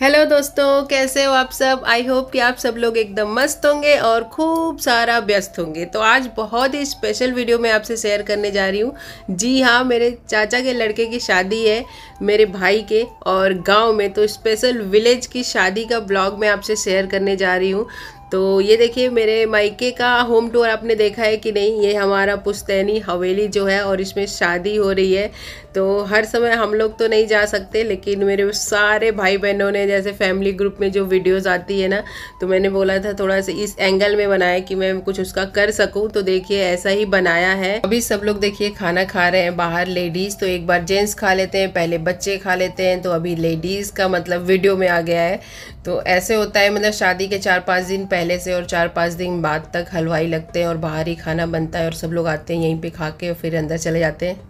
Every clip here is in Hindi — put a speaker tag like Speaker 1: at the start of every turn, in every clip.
Speaker 1: हेलो दोस्तों, कैसे हो आप सब। आई होप कि आप सब लोग एकदम मस्त होंगे और खूब सारा व्यस्त होंगे। तो आज बहुत ही स्पेशल वीडियो मैं आपसे शेयर करने जा रही हूँ। जी हाँ, मेरे चाचा के लड़के की शादी है, मेरे भाई के, और गांव में। तो स्पेशल विलेज की शादी का ब्लॉग मैं आपसे शेयर करने जा रही हूँ। तो ये देखिए, मेरे मायके का होम टूर आपने देखा है कि नहीं। ये हमारा पुश्तैनी हवेली जो है और इसमें शादी हो रही है। तो हर समय हम लोग तो नहीं जा सकते, लेकिन मेरे सारे भाई बहनों ने, जैसे फैमिली ग्रुप में जो वीडियोस आती है ना, तो मैंने बोला था थोड़ा सा इस एंगल में बनाया कि मैं कुछ उसका कर सकूं। तो देखिए ऐसा ही बनाया है। अभी सब लोग देखिए खाना खा रहे हैं बाहर, लेडीज। तो एक बार जेंट्स खा लेते हैं, पहले बच्चे खा लेते हैं, तो अभी लेडीज का मतलब वीडियो में आ गया है। तो ऐसे होता है, मतलब शादी के 4-5 दिन पहले से और 4-5 दिन बाद तक हलवाई लगते हैं और बाहर ही खाना बनता है और सब लोग आते हैं यहीं पे खा के और फिर अंदर चले जाते हैं।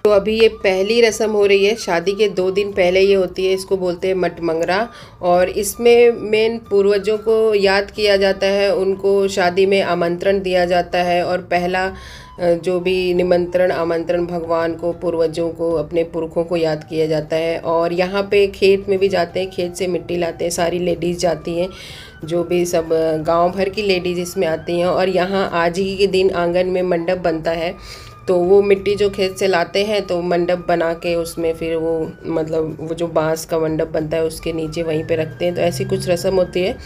Speaker 1: तो अभी ये पहली रस्म हो रही है। शादी के 2 दिन पहले ये होती है, इसको बोलते हैं मटमंगरा। और इसमें मेन पूर्वजों को याद किया जाता है, उनको शादी में आमंत्रण दिया जाता है। और पहला जो भी निमंत्रण आमंत्रण भगवान को, पूर्वजों को, अपने पुरखों को याद किया जाता है। और यहाँ पे खेत में भी जाते हैं, खेत से मिट्टी लाते हैं, सारी लेडीज़ जाती हैं, जो भी सब गांव भर की लेडीज़ इसमें आती हैं। और यहाँ आज ही के दिन आंगन में मंडप बनता है। तो वो मिट्टी जो खेत से लाते हैं तो मंडप बना के उसमें फिर वो, मतलब वो जो बांस का मंडप बनता है उसके नीचे वहीं पे रखते हैं। तो ऐसी कुछ रस्म होती है।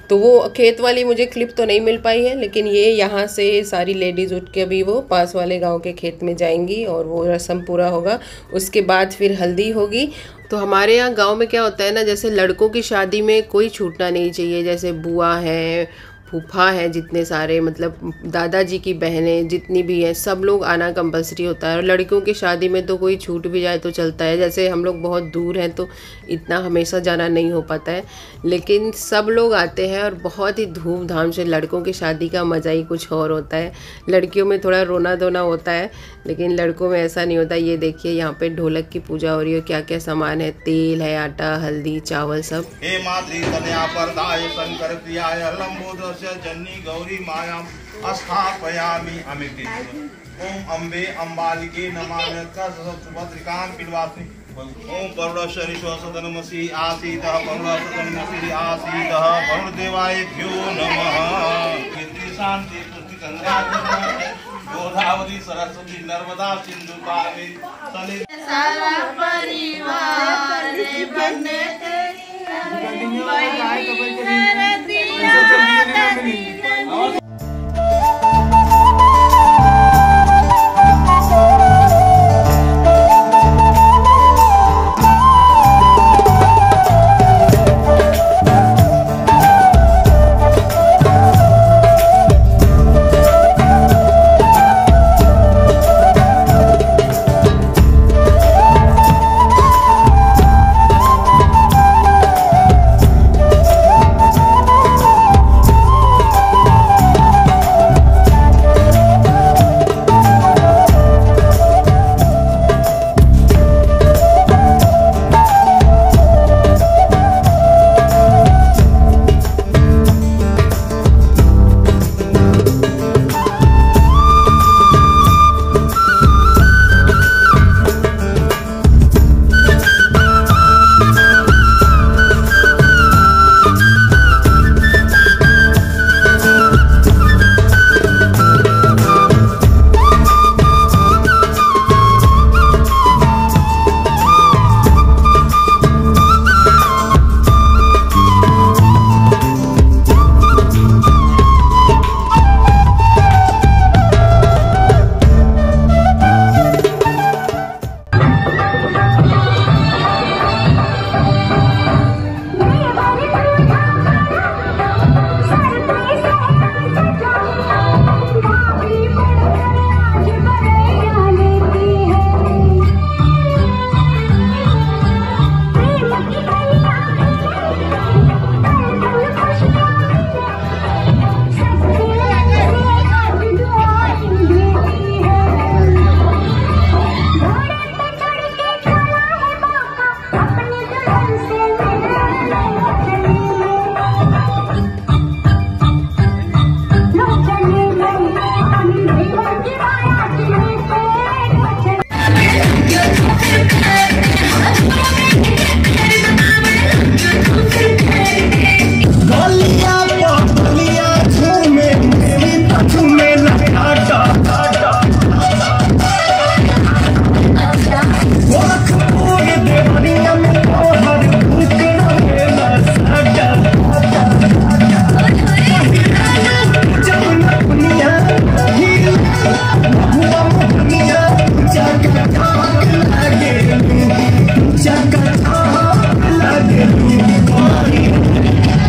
Speaker 1: तो वो खेत वाली मुझे क्लिप तो नहीं मिल पाई है, लेकिन ये यहाँ से सारी लेडीज़ उठ के अभी वो पास वाले गांव के खेत में जाएंगी और वो रस्म पूरा होगा। उसके बाद फिर हल्दी होगी। तो हमारे यहाँ गांव में क्या होता है ना, जैसे लड़कों की शादी में कोई छूटना नहीं चाहिए। जैसे बुआ है, फूफा है, जितने सारे, मतलब दादाजी की बहनें जितनी भी हैं, सब लोग आना कंपलसरी होता है। और लड़कियों की शादी में तो कोई छूट भी जाए तो चलता है। जैसे हम लोग बहुत दूर हैं तो इतना हमेशा जाना नहीं हो पाता है, लेकिन सब लोग आते हैं और बहुत ही धूमधाम से। लड़कों की शादी का मज़ा ही कुछ और होता है। लड़कियों में थोड़ा रोना धोना होता है, लेकिन लड़कों में ऐसा नहीं होता। ये देखिए यहाँ पे ढोलक की पूजा हो रही है। क्या क्या सामान है, तेल है, आटा, हल्दी, चावल, सब।
Speaker 2: हे मातृ कन्या परदाय शंकर प्रियाय लंबोदरस्य जननी गौरी मायाम स्थापयामि अमिते। ओम अम्बे अम्बालिके नमः सुभद्रिकां पिलवासिनी। ओम वरुणस्य निश्वसतनमसि आसीतः वरुणस्य आसीतः वरुणदेवायभ्यो नमः। कीर्ति शांति पुष्टि गंगा गोदावरी सरस्वती नर्मदा सिंधु कावेरी
Speaker 3: सारा परिवार बने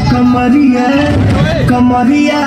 Speaker 4: कमरिया कमरिया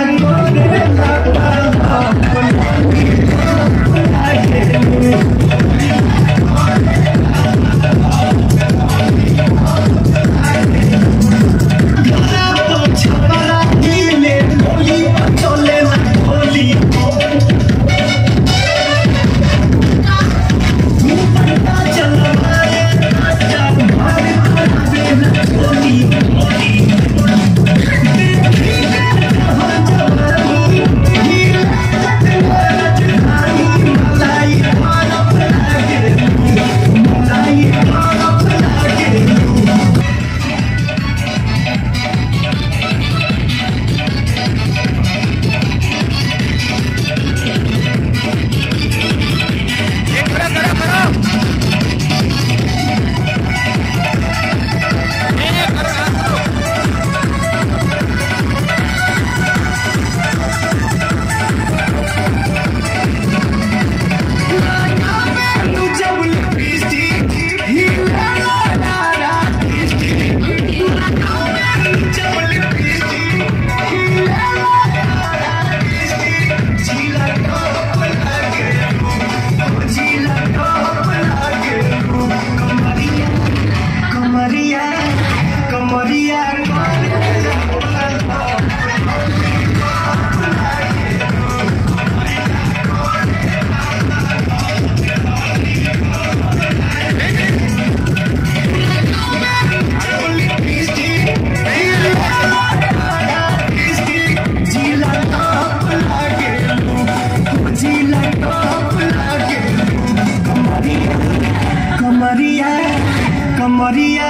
Speaker 4: कमरिया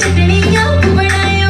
Speaker 3: चिकनिया बनायो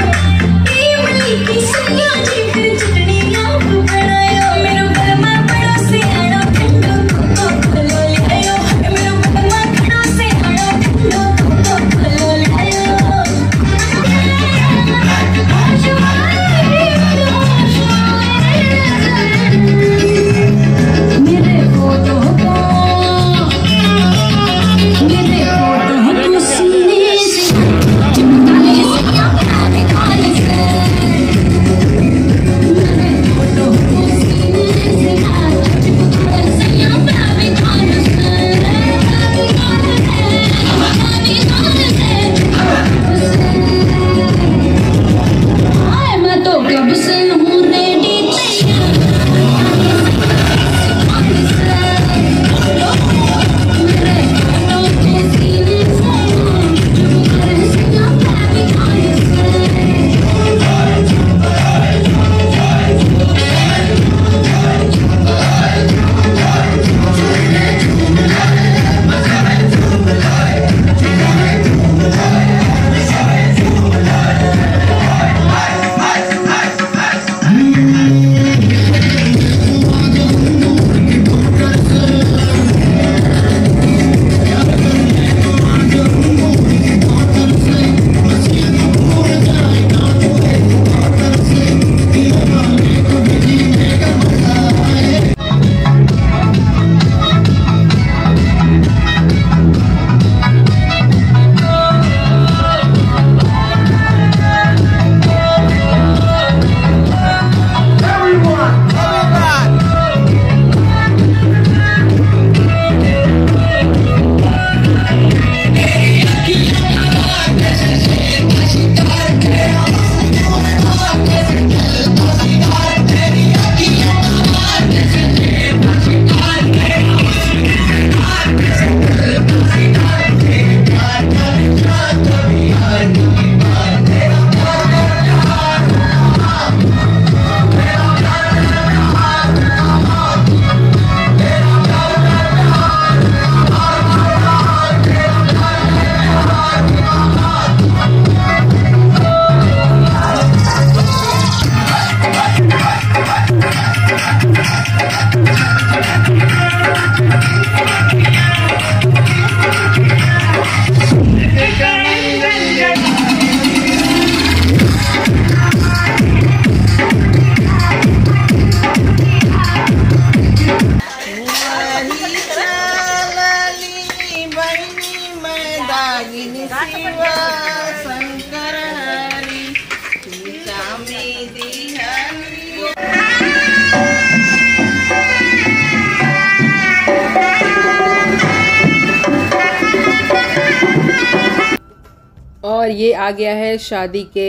Speaker 1: और ये आ गया है शादी के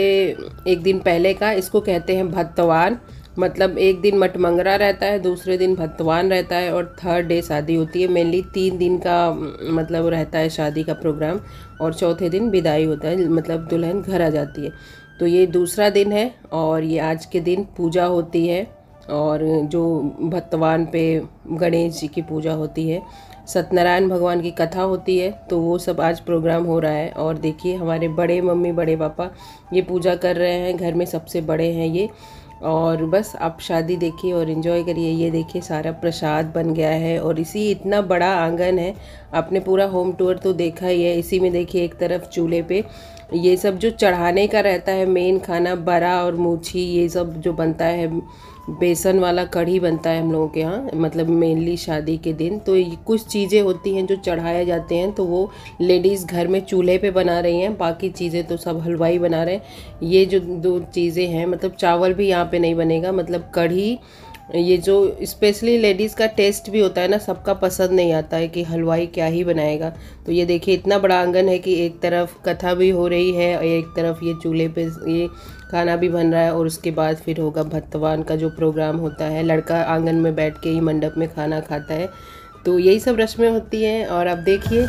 Speaker 1: एक दिन पहले का, इसको कहते हैं भत्तवान। मतलब एक दिन मटमंगरा रहता है, दूसरे दिन भत्तवान रहता है और थर्ड डे शादी होती है। मेनली 3 दिन का मतलब रहता है शादी का प्रोग्राम और चौथे दिन विदाई होता है, मतलब दुल्हन घर आ जाती है। तो ये दूसरा दिन है और ये आज के दिन पूजा होती है और जो भत्तवान पे गणेश जी की पूजा होती है, सत्यनारायण भगवान की कथा होती है, तो वो सब आज प्रोग्राम हो रहा है। और देखिए हमारे बड़े मम्मी बड़े पापा ये पूजा कर रहे हैं, घर में सबसे बड़े हैं ये। और बस आप शादी देखिए और इन्जॉय करिए। ये देखिए सारा प्रसाद बन गया है और इसी इतना बड़ा आंगन है, आपने पूरा होम टूर तो देखा ही है। इसी में देखिए एक तरफ चूल्हे पे ये सब जो चढ़ाने का रहता है मेन खाना, बड़ा और मूछी, ये सब जो बनता है, बेसन वाला कढ़ी बनता है हम लोगों के यहाँ, मतलब मेनली शादी के दिन। तो कुछ चीज़ें होती हैं जो चढ़ाए जाते हैं, तो वो लेडीज़ घर में चूल्हे पे बना रही हैं, बाकी चीज़ें तो सब हलवाई बना रहे हैं। ये जो 2 चीज़ें हैं, मतलब चावल भी यहाँ पे नहीं बनेगा, मतलब कढ़ी, ये जो स्पेशली लेडीज़ का टेस्ट भी होता है ना, सबका पसंद नहीं आता है कि हलवाई क्या ही बनाएगा। तो ये देखिए इतना बड़ा आंगन है कि एक तरफ कथा भी हो रही है और एक तरफ ये चूल्हे पे ये खाना भी बन रहा है और उसके बाद फिर होगा भत्तवान का जो प्रोग्राम होता है। लड़का आंगन में बैठ के ही मंडप में खाना खाता है। तो यही सब रस्में होती हैं और अब देखिए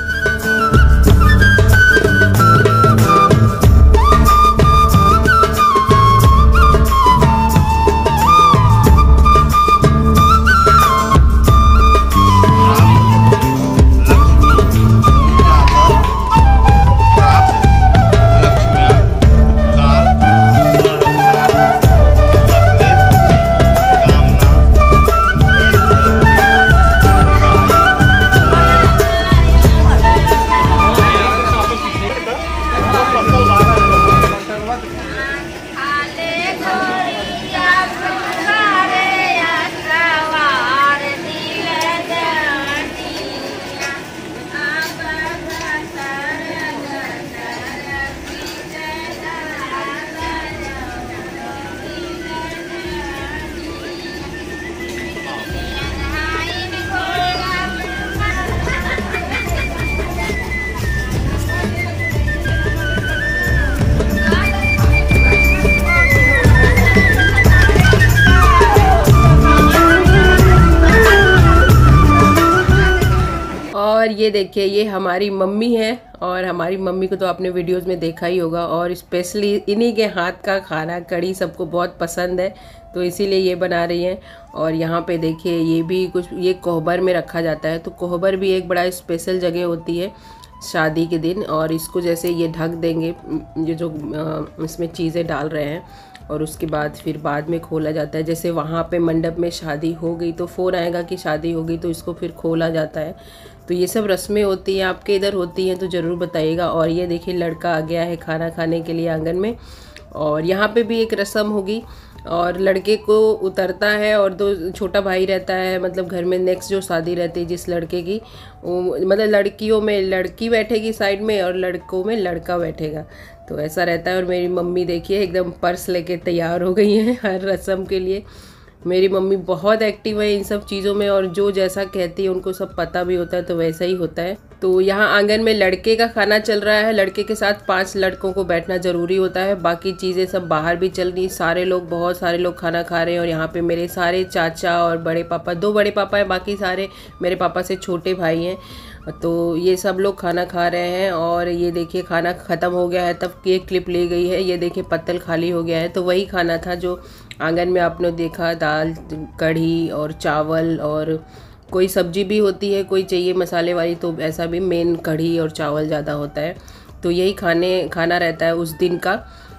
Speaker 1: और ये देखिए ये हमारी मम्मी है और हमारी मम्मी को तो आपने वीडियोस में देखा ही होगा और स्पेशली इन्हीं के हाथ का खाना कढ़ी सबको बहुत पसंद है, तो इसीलिए ये बना रही हैं। और यहाँ पे देखिए ये भी कुछ ये कोहबर में रखा जाता है, तो कोहबर भी एक बड़ा स्पेशल जगह होती है शादी के दिन। और इसको जैसे ये ढक देंगे, ये जो इसमें चीज़ें डाल रहे हैं, और उसके बाद फिर बाद में खोला जाता है। जैसे वहाँ पे मंडप में शादी हो गई तो फ़ोन आएगा कि शादी हो गई, तो इसको फिर खोला जाता है। तो ये सब रस्में होती हैं, आपके इधर होती हैं तो ज़रूर बताइएगा। और ये देखिए लड़का आ गया है खाना खाने के लिए आंगन में, और यहाँ पे भी एक रस्म होगी और लड़के को उतरता है और 2 छोटा भाई रहता है, मतलब घर में नेक्स्ट जो शादी रहती है जिस लड़के की, वो मतलब लड़कियों में लड़की बैठेगी साइड में और लड़कों में लड़का बैठेगा, तो ऐसा रहता है। और मेरी मम्मी देखिए एकदम पर्स लेके तैयार हो गई हैं हर रस्म के लिए। मेरी मम्मी बहुत एक्टिव है इन सब चीज़ों में और जो जैसा कहती है उनको सब पता भी होता है, तो वैसा ही होता है। तो यहाँ आंगन में लड़के का खाना चल रहा है, लड़के के साथ 5 लड़कों को बैठना ज़रूरी होता है, बाकी चीज़ें सब बाहर भी चल रही, सारे लोग बहुत सारे लोग खाना खा रहे हैं। और यहाँ पे मेरे सारे चाचा और बड़े पापा, 2 बड़े पापा हैं, बाकी सारे मेरे पापा से छोटे भाई हैं, तो ये सब लोग खाना खा रहे हैं। और ये देखिए खाना ख़त्म हो गया है, तब केक क्लिप ली गई है, ये देखिए पत्तल खाली हो गया है। तो वही खाना था जो आंगन में आपने देखा, दाल कढ़ी और चावल, और कोई सब्जी भी होती है, कोई चाहिए मसाले वाली, तो ऐसा भी मेन कढ़ी और चावल ज़्यादा होता है। तो यही खाना रहता है उस दिन का,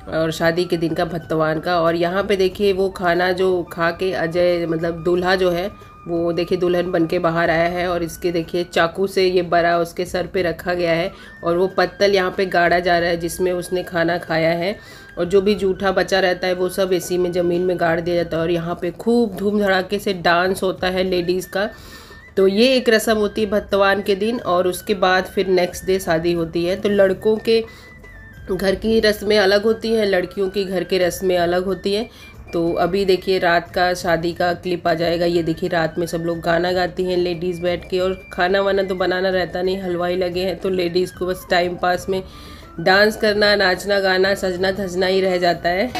Speaker 1: और शादी के दिन का भत्तवान का। और यहाँ पे देखिए वो खाना जो खा के अजय मतलब दूल्हा जो है वो देखिए दुल्हन बन के बाहर आया है, और इसके देखिए चाकू से ये बड़ा उसके सर पे रखा गया है, और वो पत्तल यहाँ पे गाड़ा जा रहा है जिसमें उसने खाना खाया है। और जो भी जूठा बचा रहता है वो सब इसी में ज़मीन में गाड़ दिया जाता है। और यहाँ पे खूब धूम धड़ाके से डांस होता है लेडीज़ का। तो ये एक रस्म होती है भत्तवान के दिन, और उसके बाद फिर नेक्स्ट डे शादी होती है। तो लड़कों के घर की रस्में अलग होती हैं, लड़कियों की घर की रस्में अलग होती हैं। तो अभी देखिए रात का शादी का क्लिप आ जाएगा। ये देखिए रात में सब लोग गाना गाती हैं लेडीज़ बैठ के, और खाना वाना तो बनाना रहता नहीं, हलवाई लगे हैं, तो लेडीज़ को बस टाइम पास में डांस करना, नाचना, गाना, सजना धजना ही रह जाता है।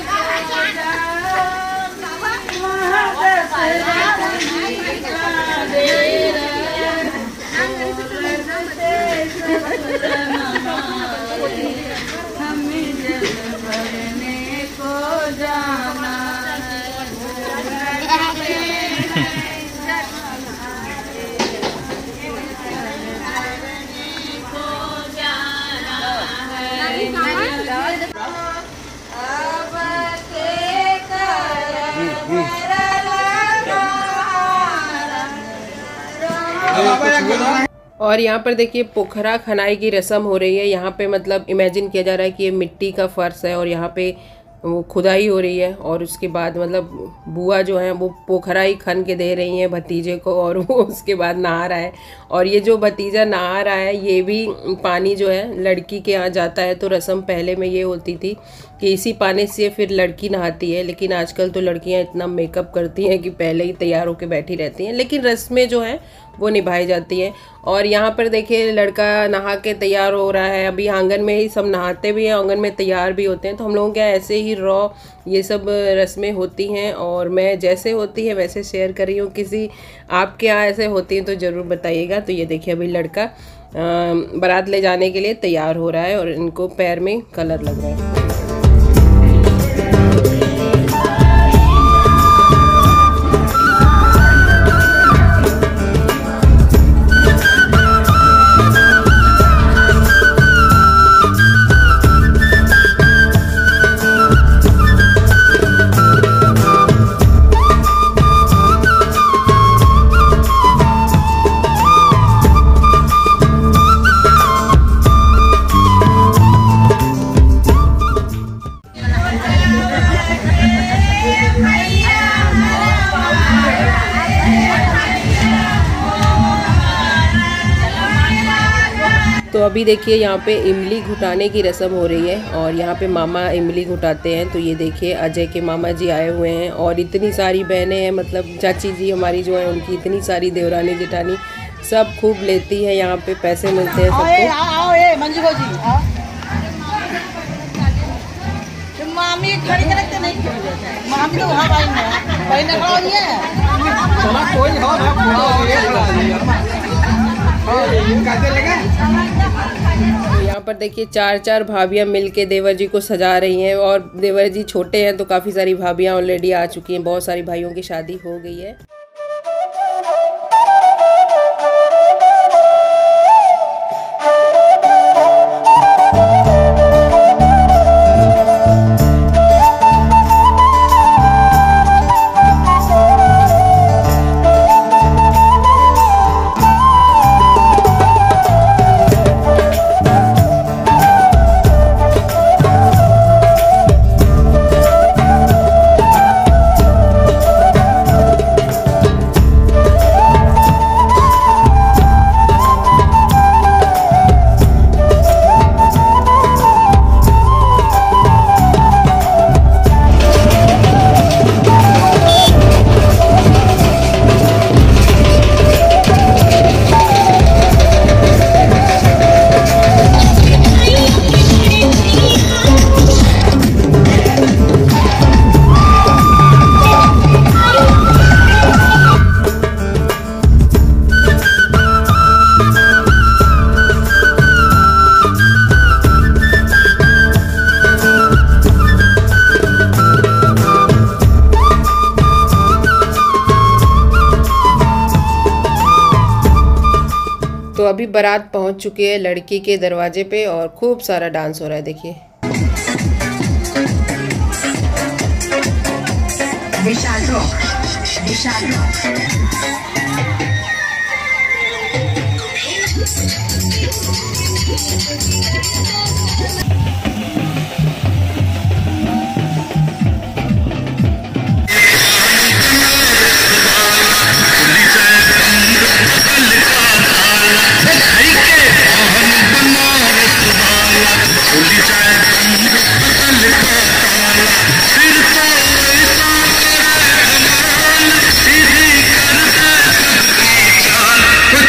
Speaker 1: और यहाँ पर देखिए पोखरा खनाई की रस्म हो रही है। यहाँ पे मतलब इमेजिन किया जा रहा है कि ये मिट्टी का फर्श है और यहाँ पे वो खुदाई हो रही है और उसके बाद मतलब बुआ जो है वो पोखरा ही खन के दे रही हैं भतीजे को और वो उसके बाद नहा रहा है। और ये जो भतीजा नहा रहा है ये भी पानी जो है लड़की के यहाँ जाता है। तो रस्म पहले में ये होती थी कि इसी पानी से फिर लड़की नहाती है, लेकिन आजकल तो लड़कियाँ इतना मेकअप करती हैं कि पहले ही तैयार होकर बैठी रहती हैं, लेकिन रस्में जो हैं वो निभाई जाती हैं। और यहाँ पर देखिए लड़का नहा के तैयार हो रहा है। अभी आंगन में ही सब नहाते भी हैं, आंगन में तैयार भी होते हैं। तो हम लोगों के यहाँ ऐसे ही रॉ ये सब रस्में होती हैं और मैं जैसे होती है वैसे शेयर कर रही हूँ। किसी आपके यहाँ ऐसे होती हैं तो ज़रूर बताइएगा। तो ये देखिए अभी लड़का बारात ले जाने के लिए तैयार हो रहा है और इनको पैर में कलर लग रहा है। तो अभी देखिए यहाँ पे इमली घुटाने की रस्म हो रही है और यहाँ पे मामा इमली घुटाते हैं। तो ये देखिए अजय के मामा जी आए हुए हैं और इतनी सारी बहनें हैं, मतलब चाची जी हमारी जो है उनकी इतनी सारी देवरानी जेठानी सब खूब लेती है। यहाँ पे पैसे मिलते हैं सबको।
Speaker 3: मंजू जी मामी खड़ी करते नहीं, मामी तो वहाँ भाई ने खड़ा दिया चला कोई हो
Speaker 1: यहाँ पर देखिए 4 भाभियाँ मिलके देवर जी को सजा रही हैं और देवर जी छोटे हैं तो काफ़ी सारी भाभियाँ ऑलरेडी आ चुकी हैं, बहुत सारी भाइयों की शादी हो गई है। तो अभी बारात पहुंच चुकी है लड़की के दरवाजे पे और खूब सारा डांस हो रहा है। देखिए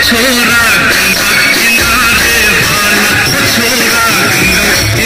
Speaker 5: छोरा गंगा किनारे वाला, छोरा गंगा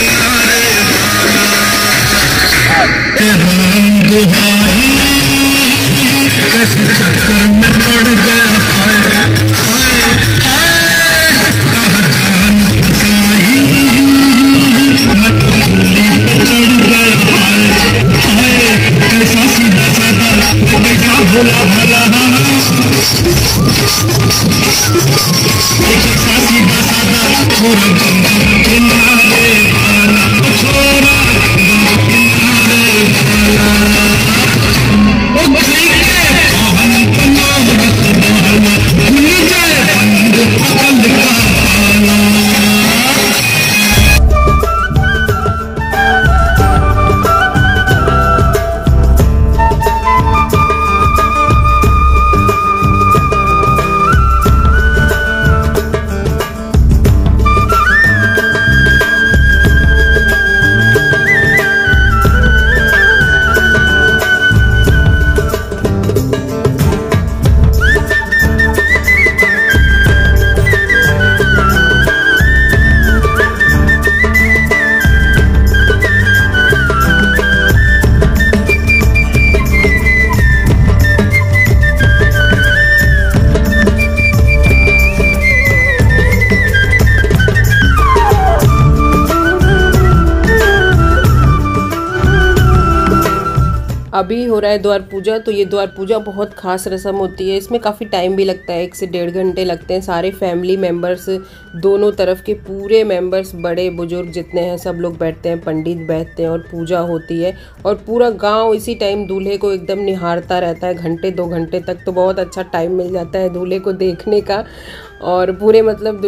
Speaker 1: अभी हो रहा है द्वार पूजा। तो ये द्वार पूजा बहुत खास रस्म होती है, इसमें काफ़ी टाइम भी लगता है, 1 से 1.5 घंटे लगते हैं। सारे फैमिली मेम्बर्स, दोनों तरफ के पूरे मेंबर्स, बड़े बुजुर्ग जितने हैं सब लोग बैठते हैं, पंडित बैठते हैं और पूजा होती है। और पूरा गांव इसी टाइम दूल्हे को एकदम निहारता रहता है, घंटे 2 घंटे तक। तो बहुत अच्छा टाइम मिल जाता है दूल्हे को देखने का और पूरे मतलब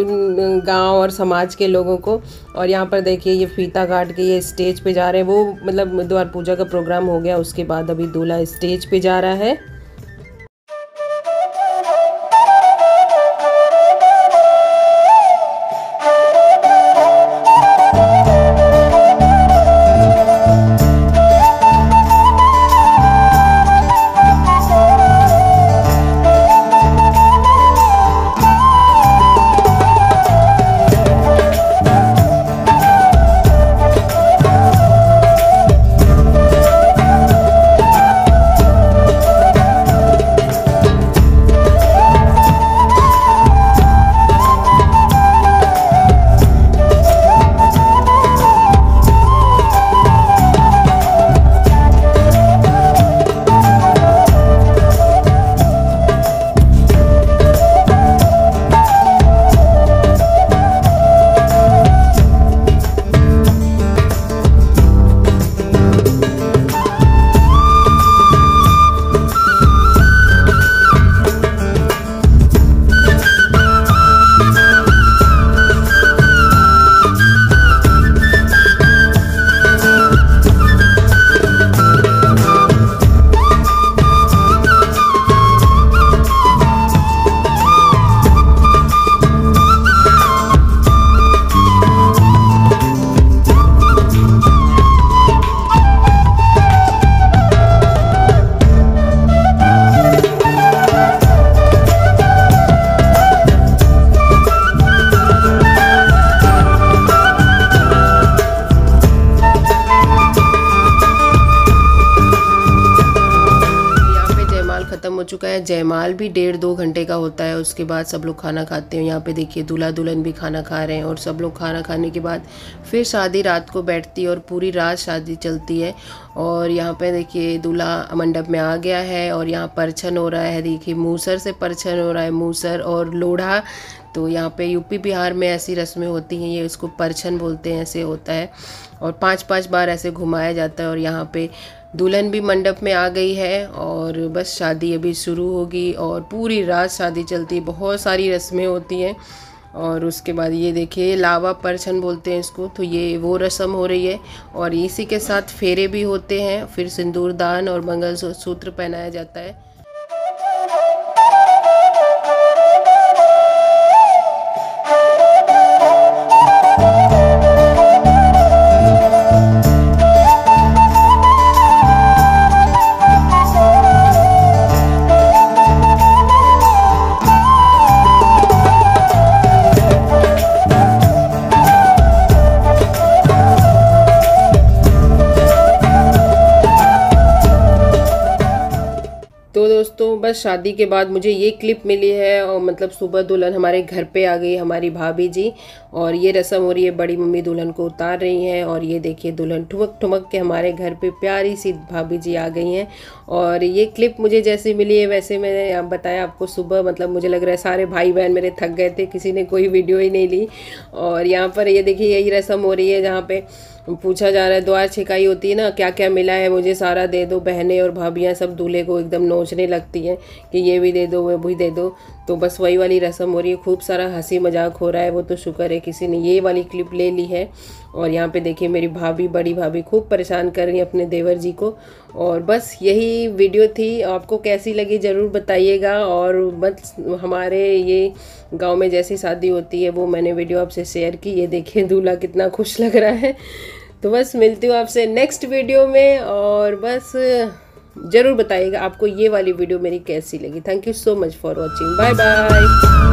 Speaker 1: गांव और समाज के लोगों को। और यहाँ पर देखिए ये फीता काट के ये स्टेज पे जा रहे हैं। वो मतलब द्वार पूजा का प्रोग्राम हो गया, उसके बाद अभी दूल्हा स्टेज पे जा रहा है। हो चुका है। जयमाल भी 1.5-2 घंटे का होता है। उसके बाद सब लोग खाना खाते हैं। यहाँ पे देखिए दूल्हा दुल्हन भी खाना खा रहे हैं और सब लोग खाना खाने के बाद फिर शादी रात को बैठती है और पूरी रात शादी चलती है। और यहाँ पे देखिए दूल्हा मंडप में आ गया है और यहाँ परछन हो रहा है। देखिए मूसर से परछन हो रहा है, मूसर और लोढ़ा। तो यहाँ पे यूपी बिहार में ऐसी रस्में होती हैं, ये उसको परछन बोलते हैं, ऐसे होता है। और 5-5 बार ऐसे घुमाया जाता है। और यहाँ पे दुल्हन भी मंडप में आ गई है और बस शादी अभी शुरू होगी और पूरी रात शादी चलती है। बहुत सारी रस्में होती हैं। और उसके बाद ये देखिए लावा परछन बोलते हैं इसको, तो ये वो रस्म हो रही है। और इसी के साथ फेरे भी होते हैं, फिर सिंदूरदान और मंगलसूत्र पहनाया जाता है। दोस्तों, बस शादी के बाद मुझे ये क्लिप मिली है और मतलब सुबह दुल्हन हमारे घर पे आ गई, हमारी भाभी जी, और ये रस्म हो रही है, बड़ी मम्मी दुल्हन को उतार रही हैं और ये देखिए दुल्हन ठुमक ठुमक के हमारे घर पे प्यारी सी भाभी जी आ गई हैं। और ये क्लिप मुझे जैसे मिली है वैसे मैंने बताया आपको सुबह, मतलब मुझे लग रहा है सारे भाई बहन मेरे थक गए थे, किसी ने कोई वीडियो ही नहीं ली। और यहाँ पर ये देखिए यही रस्म हो रही है जहाँ पे पूछा जा रहा है, द्वार छिकाई होती है ना, क्या क्या मिला है मुझे सारा दे दो। बहनें और भाभियाँ सब दूल्हे को एकदम नोचने लगती हैं कि ये भी दे दो वो भी दे दो। तो बस वही वाली रस्म हो रही है, खूब सारा हंसी मजाक हो रहा है। वो तो शुक्र है किसी ने ये वाली क्लिप ले ली है। और यहाँ पे देखिए मेरी भाभी, बड़ी भाभी खूब परेशान कर रही है अपने देवर जी को। और बस यही वीडियो थी, आपको कैसी लगी ज़रूर बताइएगा। और बस हमारे ये गांव में जैसी शादी होती है वो मैंने वीडियो आपसे शेयर की। ये देखिए दूल्हा कितना खुश लग रहा है। तो बस मिलती हूँ आपसे नेक्स्ट वीडियो में, और बस ज़रूर बताइएगा आपको ये वाली वीडियो मेरी कैसी लगी। Thank you so much for watching. Bye bye.